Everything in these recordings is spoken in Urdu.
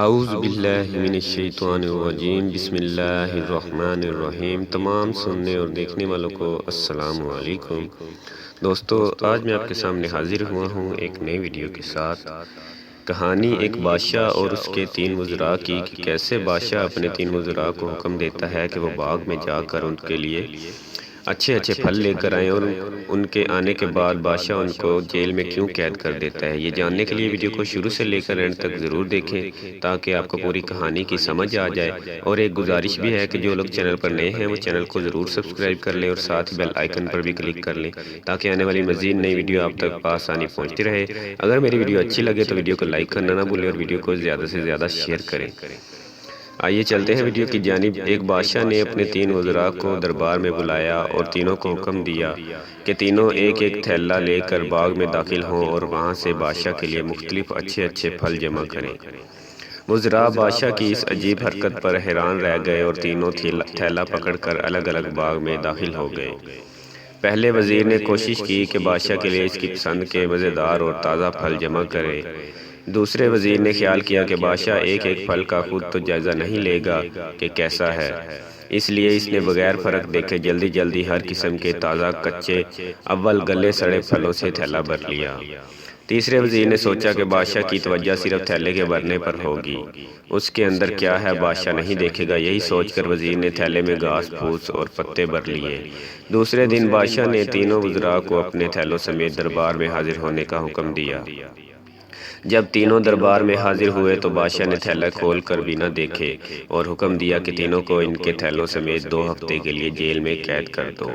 اعوذ باللہ من الشیطان الرجیم، بسم اللہ الرحمن الرحیم۔ تمام سننے اور دیکھنے والوں کو السلام علیکم۔ دوستو، آج میں آپ کے سامنے حاضر ہوا ہوں ایک نئے ویڈیو کے ساتھ۔ کہانی ایک بادشاہ اور اس کے 3 وزراء کی، کہ کیسے بادشاہ اپنے 3 وزراء کو حکم دیتا ہے کہ وہ باغ میں جا کر ان کے لیے اچھے پھل لے کر آئیں، اور ان کے آنے کے بعد بادشاہ ان کو جیل میں کیوں قید کر دیتا ہے۔ یہ جاننے کے لیے ویڈیو کو شروع سے لے کر اینڈ تک ضرور دیکھیں تاکہ آپ کو پوری کہانی کی سمجھ آ جائے۔ اور ایک گزارش بھی ہے کہ جو لوگ چینل پر نئے ہیں وہ چینل کو ضرور سبسکرائب کر لیں اور ساتھ ہی بیل آئیکن پر بھی کلک کر لیں تاکہ آنے والی مزید نئی ویڈیو آپ تک آسانی پہنچتی رہے۔ اگر میری ویڈیو اچھی لگے تو ویڈیو کو لائک کرنا نہ بھولیں اور ویڈیو کو زیادہ سے زیادہ شیئر کریں۔ آئیے چلتے ہیں ویڈیو کی جانب۔ ایک بادشاہ نے اپنے 3 وزراء کو دربار میں بلایا اور تینوں کو حکم دیا کہ تینوں ایک تھیلا لے کر باغ میں داخل ہوں اور وہاں سے بادشاہ کے لیے مختلف اچھے پھل جمع کریں۔ وزراء بادشاہ کی اس عجیب حرکت پر حیران رہ گئے اور تینوں تھیلا پکڑ کر الگ باغ میں داخل ہو گئے۔ پہلے وزیر نے کوشش کی کہ بادشاہ کے لیے اس کی پسند کے مزیدار اور تازہ پھل جمع کرے۔ دوسرے وزیر نے خیال کیا کہ بادشاہ ایک پھل کا خود تو جائزہ نہیں لے گا کہ کیسا ہے، اس لیے اس نے بغیر فرق دیکھے جلدی ہر قسم کے تازہ کچے اول گلے سڑے پھلوں سے تھیلا بھر لیا۔ تیسرے وزیر نے سوچا کہ بادشاہ کی توجہ صرف تھیلے کے بھرنے پر ہوگی، اس کے اندر کیا ہے بادشاہ نہیں دیکھے گا۔ یہی سوچ کر وزیر نے تھیلے میں گھاس پھوس اور پتے بھر لیے۔ دوسرے دن بادشاہ نے تینوں وزراء کو اپنے تھیلوں سمیت دربار میں حاضر ہونے کا حکم دیا۔ جب تینوں دربار میں حاضر ہوئے تو بادشاہ نے تھیلا کھول کر بھی نہ دیکھے اور حکم دیا کہ تینوں کو ان کے تھیلوں سمیت 2 ہفتے کے لیے جیل میں قید کر دو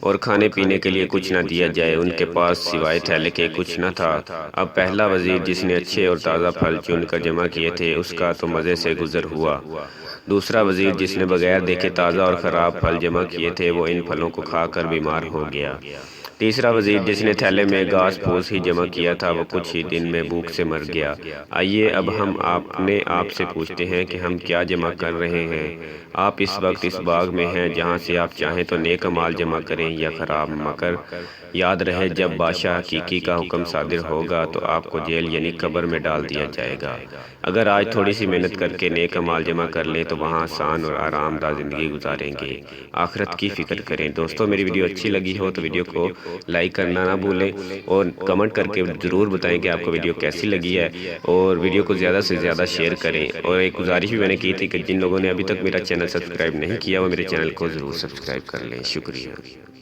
اور کھانے پینے کے لیے کچھ نہ دیا جائے۔ ان کے پاس سوائے تھیلے کے کچھ نہ تھا۔ اب پہلا وزیر جس نے اچھے اور تازہ پھل چن کر جمع کیے تھے اس کا تو مزے سے گزر ہوا۔ دوسرا وزیر جس نے بغیر دیکھے تازہ اور خراب پھل جمع کیے تھے وہ ان پھلوں کو کھا کر بیمار ہو گیا۔ تیسرا وزیر جس نے تھیلے میں گھاس پھوس ہی جمع کیا تھا وہ کچھ ہی دن میں بھوک سے مر گیا۔ آئیے اب ہم اپنے آپ سے پوچھتے ہیں کہ ہم کیا جمع کر رہے ہیں۔ آپ اس وقت اس باغ میں ہیں جہاں سے آپ چاہیں تو نیک اعمال جمع کریں یا خراب، مگر یاد رہے جب بادشاہ حقیقی کا حکم صادر ہوگا تو آپ کو جیل یعنی قبر میں ڈال دیا جائے گا۔ اگر آج تھوڑی سی محنت کر کے نیک اعمال جمع کر لیں تو وہاں آسان اور آرام دہ زندگی گزاریں گے۔ آخرت کی فکر کریں۔ دوستو، میری ویڈیو اچھی لگی ہو تو ویڈیو کو لائک کرنا نہ بھولیں اور کمنٹ کر کے ضرور بتائیں کہ آپ کو ویڈیو کیسی لگی ہے، اور ویڈیو کو زیادہ سے زیادہ شیئر کریں۔ اور ایک گزارش بھی میں نے کی تھی کہ جن لوگوں نے ابھی تک میرا چینل سبسکرائب نہیں کیا وہ میرے چینل کو ضرور سبسکرائب کر لیں۔ شکریہ۔